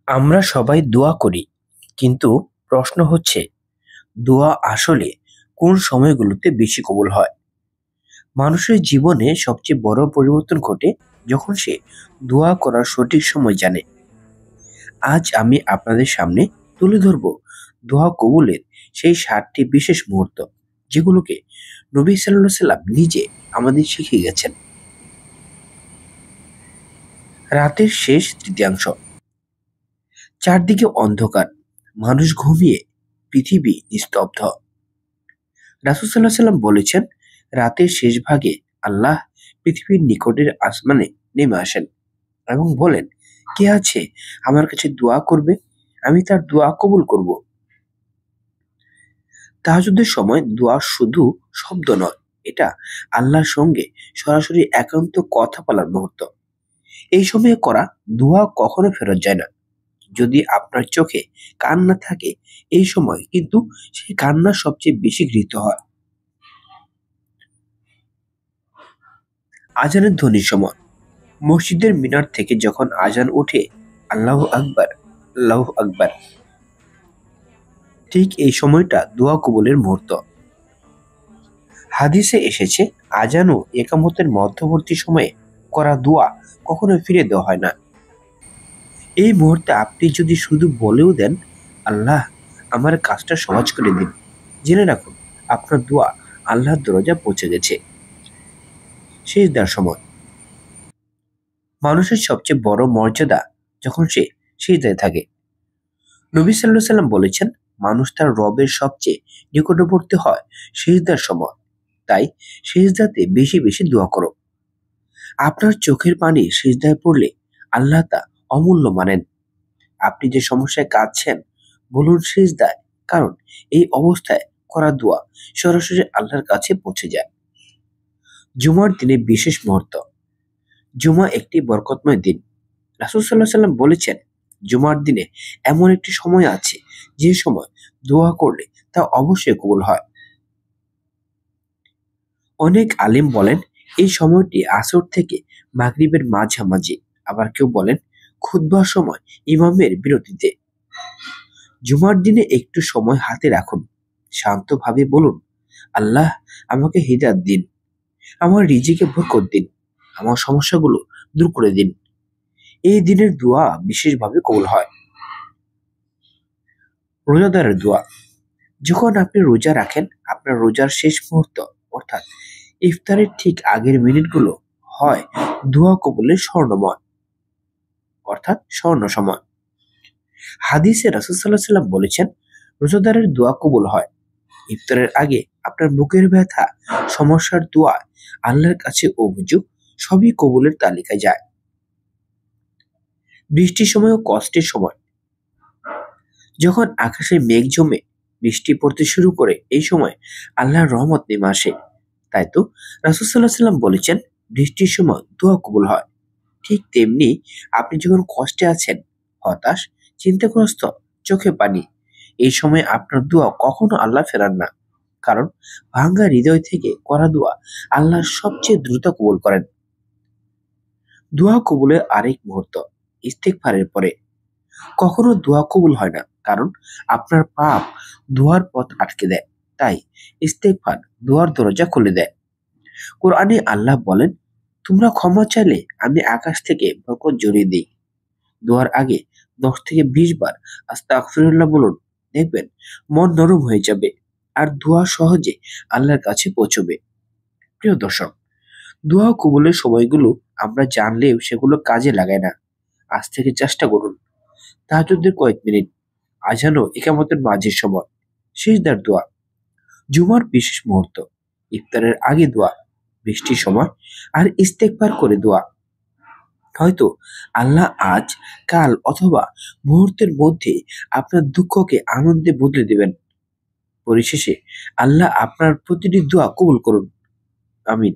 আমরা সবাই দোয়া করি, কিন্তু প্রশ্ন হচ্ছে দোয়া আসলে কোন সময়গুলোতে বেশি কবুল হয়? মানুষের জীবনে সবচেয়ে বড় পরিবর্তন ঘটে যখন সে দোয়া করার সঠিক সময় জানে। আজ আমি আপনাদের সামনে তুলে ধরব দোয়া কবুলের সেই 7টি বিশেষ মুহূর্ত, যেগুলোকে নবী সাল্লাল্লাহু আলাইহি সাল্লাম নিজে আমাদের শিখিয়ে গেছেন। রাতের শেষ তৃতীয়াংশ। চারদিকে অন্ধকার, মানুষ ঘুমিয়ে, পৃথিবী নিস্তব্ধ। রাসূল সাল্লাল্লাহু আলাইহি সাল্লাম বলেছেন, রাতের শেষ ভাগে আল্লাহ পৃথিবীর নিকটের আসমানে নেমে আসেন এবং বলেন, কে আছে আমার কাছে দোয়া করবে, আমি তার দোয়া কবুল করব। তাহাজ্জুদের সময় দোয়া শুধু শব্দ নয়, এটা আল্লাহর সঙ্গে সরাসরি একান্ত কথা বলার মুহূর্ত। এই সময়ে করা দোয়া কখনো ফেরত যায় না। যদি আপনার চোখে কান্না থাকে এই সময়, কিন্তু সেই কান্না সবচেয়ে বেশি গৃহীত হয়। আজানের ধ্বনির সময়। মসজিদের মিনার থেকে যখন আজান ওঠে, আল্লাহু আকবার, আল্লাহু আকবার, ঠিক এই সময়টা দোয়া কবুলের মুহূর্ত। হাদিসে এসেছে, আজান ও একামতের মধ্যবর্তী সময়ে করা দোয়া কখনো ফিরে দেওয়া হয় না। এই মুহূর্তে আপনি যদি শুধু বলেও দেন, আল্লাহ আমার কাজটা সহজ করে দিন, জেনে রাখুন আপনার দোয়া আল্লাহর দরজা পৌঁছে গেছে। সিজদার সময়। মানুষের সবচেয়ে বড় মর্যাদা যখন সে সিজদায় থাকে। নবী সাল্লাল্লাহু আলাইহি সাল্লাম বলেছেন, মানুষ তার রবের সবচেয়ে নিকটবর্তী হয় সিজদার সময়। তাই সিজদাতে বেশি বেশি দোয়া করো। আপনার চোখের পানি সিজদায় পড়লে আল্লাহ তা অমূল্য মানেন। আপনি যে সমস্যায় কাঁদছেন, বলুন সিজদায়, কারণ এই অবস্থায় করা দোয়া সরাসরি আল্লাহর কাছে পৌঁছে যায়। জুমার দিনে বিশেষ মুহূর্ত। জুমা একটি বরকতময় দিন। রাসূল সাল্লাল্লাহু আলাইহি সাল্লাম বলেছেন, জুমার দিনে এমন একটি সময় আছে যে সময় দোয়া করলে তা অবশ্যই কবুল হয়। অনেক আলেম বলেন এই সময়টি আসর থেকে মাগরিবের মাঝামাঝি, আবার কেউ বলেন খুতবার সময় ইমামের বিরতিতে। জুমার দিনে একটু সময় হাতে রাখুন, শান্তভাবে বলুন, আল্লাহ আমাকে হিদায়াত দিন, আমার রিজিকে বরকত দিন, আমার সমস্যাগুলো দূর করে দিন। এই দিনের দোয়া বিশেষভাবে কবুল হয়। রোজাদারের দোয়া। যখন আপনি রোজা রাখেন, আপনার রোজার শেষ মুহূর্ত অর্থাৎ ইফতারের ঠিক আগের মিনিটগুলো হয় দোয়া কবুলের স্বর্ণময়, অর্থাৎ স্বর্ণ সময়। হাদিসে রাসূল সাল্লাল্লাহু আলাইহি সাল্লাম বলেছেন, রোজাদারের দোয়া কবুল হয়। ইফতারের আগে আপনার বুকের ব্যথা, সমস্যার দোয়া, আল্লাহর কাছে অভিযোগ, সবই কবুলের তালিকায় যায়। বৃষ্টির সময় ও কষ্টের সময়। যখন আকাশে মেঘ জমে বৃষ্টি পড়তে শুরু করে, এই সময় আল্লাহর রহমত নেমে আসে। তাই তো রাসূল সাল্লাল্লাহু আলাইহি সাল্লাম বলেছেন, বৃষ্টির সময় দোয়া কবুল হয়। ঠিক তেমনি আপনি যখন কষ্টে আছেন, হতাশ, চিন্তাগ্রস্ত, চোখে পানি, এই সময় আপনার দোয়া কখনো আল্লাহ ফেরান না। কারণ ভাঙ্গা হৃদয় থেকে করা দোয়া আল্লাহ সবচেয়ে দ্রুত কবুল করেন। দোয়া কবুলের আরেক মুহূর্ত, ইস্তেগফারের পরে। কখনো দোয়া কবুল হয় না, কারণ আপনার পাপ দোয়ার পথ আটকে দেয়। তাই ইস্তেগফার দোয়ার দরজা খুলে দেয়। কোরআনে আল্লাহ বলেন, তোমরা ক্ষমা চাইলে আমি আকাশ থেকে বরকত ঝরিয়ে দিই। দোয়ার আগে 10 থেকে 20 বার আস্তাগফিরুল্লাহ বলুন, দেখবেন মন নরম হয়ে যাবে আর দোয়া সহজে আল্লাহর কাছে পৌঁছবে। প্রিয় দর্শক, দোয়া কবুলের সময়গুলো আমরা জানলেও সেগুলো কাজে লাগাই না। আজ থেকে চেষ্টা করুন। তাহাজ্জুদের কয়েক মিনিট, আজান ও ইকামতের মাঝের সময়, সিজদার দোয়া, জুমার বিশেষ মুহূর্ত, ইফতারের আগে দোয়া, বৃষ্টির সময়, আর ইস্তেগফার করে দোয়া। হয়তো আল্লাহ আজ, কাল অথবা মুহূর্তের মধ্যে আপনার দুঃখকে আনন্দে বদলে দেবেন। পরিশেষে আল্লাহ আপনার প্রতিটি দোয়া কবুল করুন। আমিন।